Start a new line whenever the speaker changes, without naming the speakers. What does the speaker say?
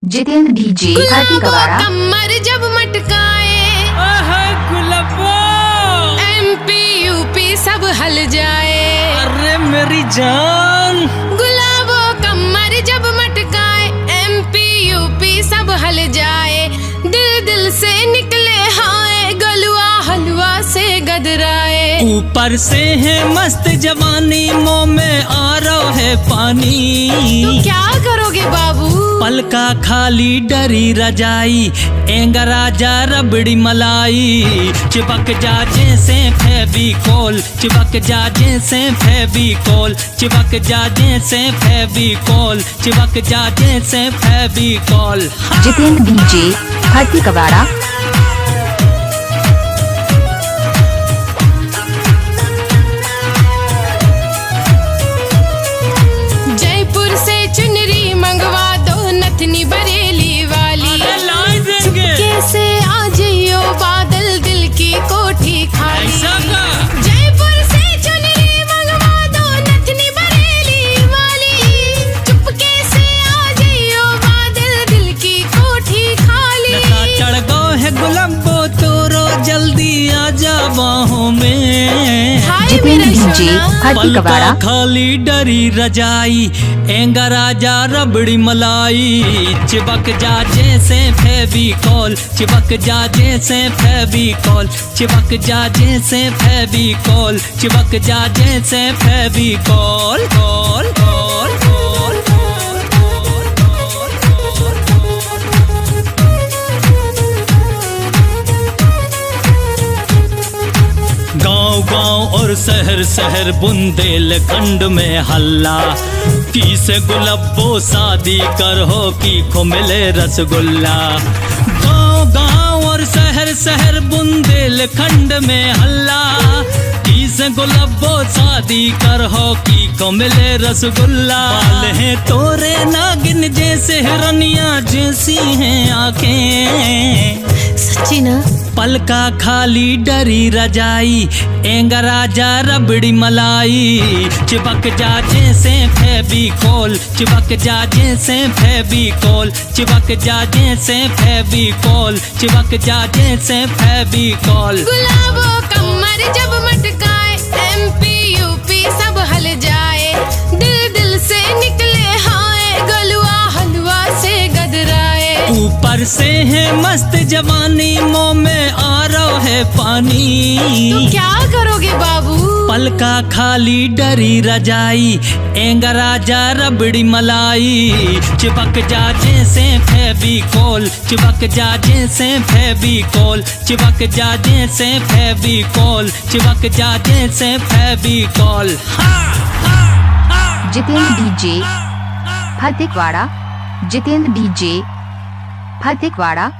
Jitendra DJ हाथी कवाड़ा।
कमर जब मटकाए
गुलाबो
MP UP सब हल जाए।
अरे मेरी जान
गुलाबो कमर जब मटकाए MP UP सब हल जाए। दिल दिल से निकले हाय गलुआ हलवा से गदराए।
ऊपर से है मस्त जवानी मुंह में आ रहा है पानी।
तो क्या करोगे बाबू?
पलका खाली डरी रजाई एंगा राजा रबड़ी मलाई। चिपक जा जैसे फेविकोल चिपक जा जैसे फेविकोल चिपक जा जैसे फेविकोल चिपक जा जैसे फेविकोल।
जितेंद्र डीजे हाथी कवाड़ा।
जयपुर से चुनरी मंगवा दो नथनी बरेली वाली। कैसे आ जाइयो बादल दिल की कोठी खाली। जयपुर से चुनरी मंगवा दो नथनी बरेली वाली। चुपके से आ जाइयो बादल दिल की कोठी खाली।
चढ़ गो है गुलाबो तोरो जल्दी आ जा बाहों में।
जितेंद्र डीजे हाथी कवाड़ा।
खाली डरी रजाई एंगा राजा रबड़ी मलाई। चिपक जा जैसे फेविकोल चिपक जा जैसे फेविकोल चिपक जा जैसे फेविकोल चिपक जा जैसे फेविकोल कोल कोल कोल। गांव गांव और शहर शहर बुंदेलखंड में हल्ला। की से गुलाबो शादी कर हो की को मिले रसगुल्ला। गांव गांव और शहर शहर बुंदेलखंड में हल्ला। की से गुलाबो शादी कर हो की को मिले रसगुल्ला। बाल हैं तोरे नागिन जैसे हिरनिया जैसी हैं आंखें।
सच्ची ना?
पलका खाली डरी रजाई एंगा राजा रबड़ी मलाई। चिपक जा जैसे फेविकोल चिपक जा जैसे फेविकोल चिपक जा जैसे फेविकोल चिपक जा जैसे फेविकोल।
गुलाबो कमर जब मटकाए MP UP सब हल जाए। दिल दिल से निकले हाय गलुआ हलवा से गदराए।
ऊपर से है मस्त जवानी मुंह में आ रहा है पानी।
तो क्या करोगे बाबू?
पलका खाली डरी रजाई एंगा राजा रबड़ी मलाई। चिपक जा जैसे फेविकोल चिपक जा जैसे फेविकोल चिपक जा जैसे फेविकोल चिपक जा जैसे फेविकोल।
जितेंद्र डीजे हाथी कवाड़ा। जितेंद्र डीजे हाथी कवाड़ा।